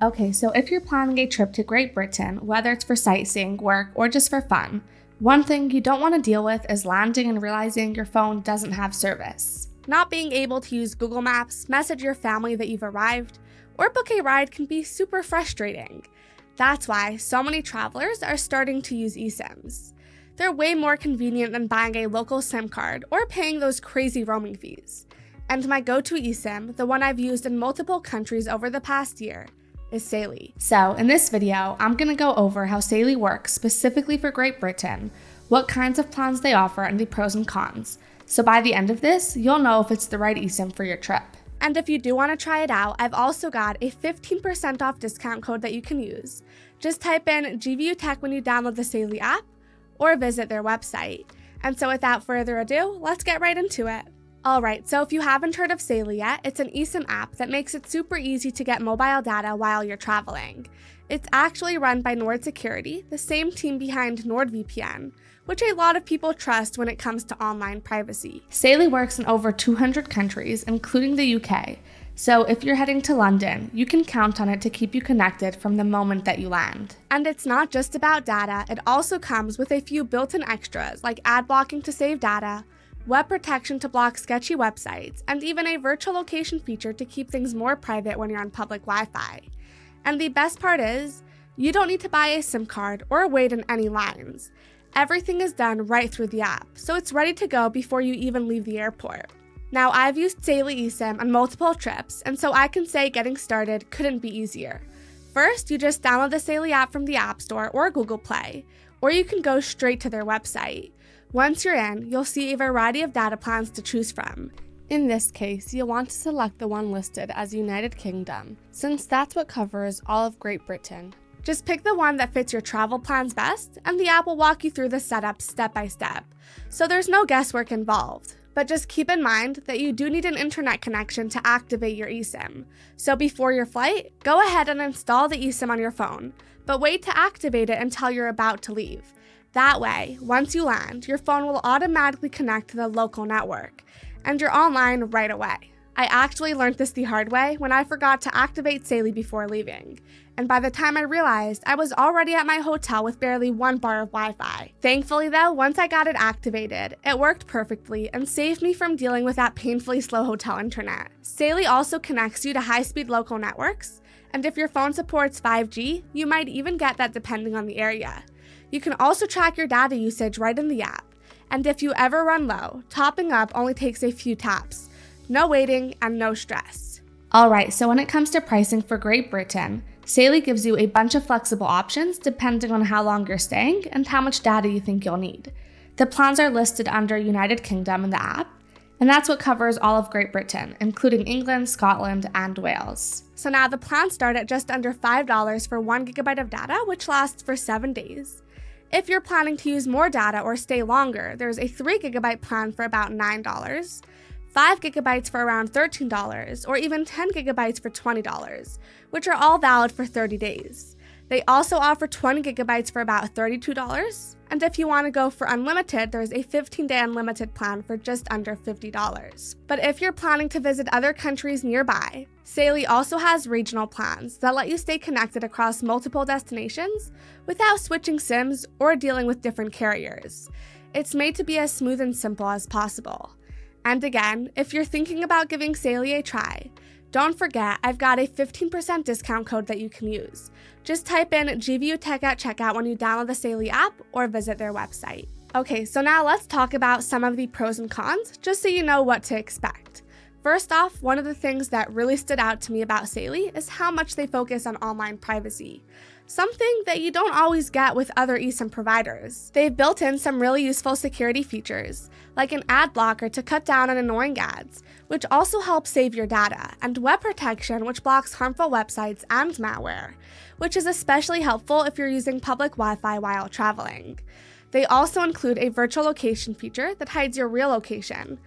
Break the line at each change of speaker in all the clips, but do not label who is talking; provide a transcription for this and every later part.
Okay, so if you're planning a trip to Great Britain, whether it's for sightseeing, work, or just for fun, one thing you don't want to deal with is landing and realizing your phone doesn't have service. Not being able to use Google Maps, message your family that you've arrived, or book a ride can be super frustrating. That's why so many travelers are starting to use eSIMs. They're way more convenient than buying a local SIM card or paying those crazy roaming fees. And my go-to eSIM, the one I've used in multiple countries over the past year, is Saily. So in this video, I'm going to go over how Saily works specifically for Great Britain, what kinds of plans they offer, and the pros and cons. So by the end of this, you'll know if it's the right eSIM for your trip. And if you do want to try it out, I've also got a 15% off discount code that you can use. Just type in GVU Tech when you download the Saily app or visit their website. And so without further ado, let's get right into it. Alright, so if you haven't heard of Saily yet, it's an eSIM app that makes it super easy to get mobile data while you're traveling. It's actually run by Nord Security, the same team behind NordVPN, which a lot of people trust when it comes to online privacy. Saily works in over 200 countries, including the UK, so if you're heading to London, you can count on it to keep you connected from the moment that you land. And it's not just about data, it also comes with a few built-in extras like ad blocking to save data, web protection to block sketchy websites, and even a virtual location feature to keep things more private when you're on public Wi-Fi. And the best part is, you don't need to buy a SIM card or wait in any lines. Everything is done right through the app, so it's ready to go before you even leave the airport. Now, I've used Saily eSIM on multiple trips, and so I can say getting started couldn't be easier. First, you just download the Saily app from the App Store or Google Play, or you can go straight to their website. Once you're in, you'll see a variety of data plans to choose from. In this case, you'll want to select the one listed as United Kingdom, since that's what covers all of Great Britain. Just pick the one that fits your travel plans best, and the app will walk you through the setup step by step, so there's no guesswork involved. But just keep in mind that you do need an internet connection to activate your eSIM. So before your flight, go ahead and install the eSIM on your phone, but wait to activate it until you're about to leave. That way, once you land, your phone will automatically connect to the local network, and you're online right away. I actually learned this the hard way when I forgot to activate Saily before leaving, and by the time I realized, I was already at my hotel with barely 1 bar of Wi-Fi. Thankfully though, once I got it activated, it worked perfectly and saved me from dealing with that painfully slow hotel internet. Saily also connects you to high-speed local networks, and if your phone supports 5G, you might even get that depending on the area. You can also track your data usage right in the app, and if you ever run low, topping up only takes a few taps. No waiting and no stress. Alright, so when it comes to pricing for Great Britain, Saily gives you a bunch of flexible options depending on how long you're staying and how much data you think you'll need. The plans are listed under United Kingdom in the app, and that's what covers all of Great Britain, including England, Scotland, and Wales. So now the plans start at just under $5 for 1 GB of data, which lasts for 7 days. If you're planning to use more data or stay longer, there's a 3 GB plan for about $9, 5 GB for around $13, or even 10 GB for $20, which are all valid for 30 days. They also offer 20 GB for about $32, and if you want to go for unlimited, there's a 15-day unlimited plan for just under $50. But if you're planning to visit other countries nearby, Saily also has regional plans that let you stay connected across multiple destinations without switching SIMs or dealing with different carriers. It's made to be as smooth and simple as possible. And again, if you're thinking about giving Saily a try, don't forget I've got a 15% discount code that you can use. Just type in GVU Tech at checkout when you download the Saily app or visit their website. Okay, so now let's talk about some of the pros and cons, just so you know what to expect. First off, one of the things that really stood out to me about Saily is how much they focus on online privacy, something that you don't always get with other eSIM providers. They've built in some really useful security features, like an ad blocker to cut down on annoying ads, which also helps save your data, and web protection, which blocks harmful websites and malware, which is especially helpful if you're using public Wi-Fi while traveling. They also include a virtual location feature that hides your real location,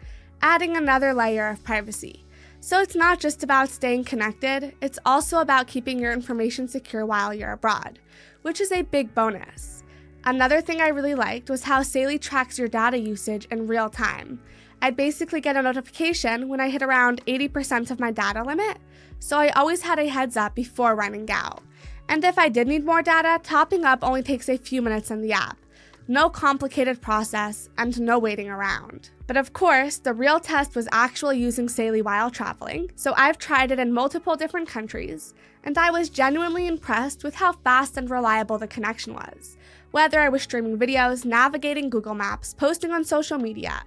adding another layer of privacy. So it's not just about staying connected, it's also about keeping your information secure while you're abroad, which is a big bonus. Another thing I really liked was how Saily tracks your data usage in real time. I'd basically get a notification when I hit around 80% of my data limit, so I always had a heads up before running out. And if I did need more data, topping up only takes a few minutes in the app. No complicated process, and no waiting around. But of course, the real test was actually using Saily while traveling, so I've tried it in multiple different countries, and I was genuinely impressed with how fast and reliable the connection was. Whether I was streaming videos, navigating Google Maps, posting on social media,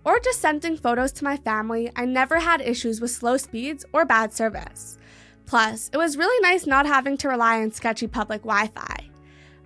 or just sending photos to my family, I never had issues with slow speeds or bad service. Plus, it was really nice not having to rely on sketchy public Wi-Fi.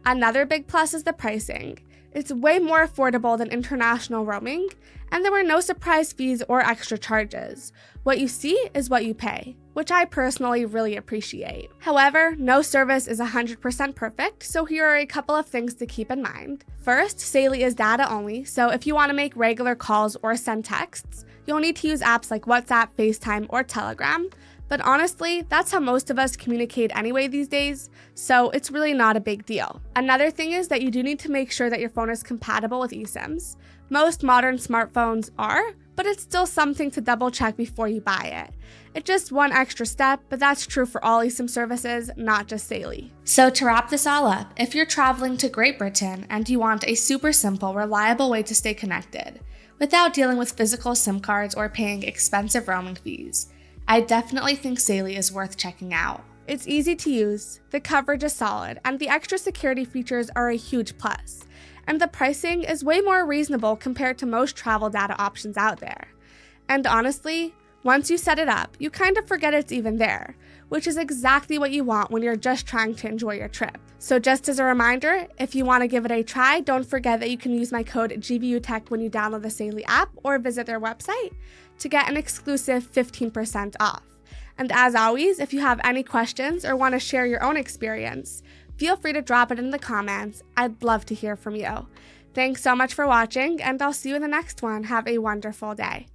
Another big plus is the pricing. It's way more affordable than international roaming, and there were no surprise fees or extra charges. What you see is what you pay, which I personally really appreciate. However, no service is 100% perfect, so here are a couple of things to keep in mind. First, Saily is data only, so if you want to make regular calls or send texts, you'll need to use apps like WhatsApp, FaceTime, or Telegram. But honestly, that's how most of us communicate anyway these days, so it's really not a big deal. Another thing is that you do need to make sure that your phone is compatible with eSIMs. Most modern smartphones are, but it's still something to double check before you buy it. It's just one extra step, but that's true for all eSIM services, not just Saily. So to wrap this all up, if you're traveling to Great Britain and you want a super simple, reliable way to stay connected, without dealing with physical SIM cards or paying expensive roaming fees, I definitely think Saily is worth checking out. It's easy to use, the coverage is solid, and the extra security features are a huge plus. And the pricing is way more reasonable compared to most travel data options out there. And honestly, once you set it up, you kind of forget it's even there, which is exactly what you want when you're just trying to enjoy your trip. So just as a reminder, if you want to give it a try, don't forget that you can use my code GVUTech when you download the Saily app or visit their website to get an exclusive 15% off. And as always, if you have any questions or want to share your own experience, feel free to drop it in the comments. I'd love to hear from you. Thanks so much for watching, and I'll see you in the next one. Have a wonderful day.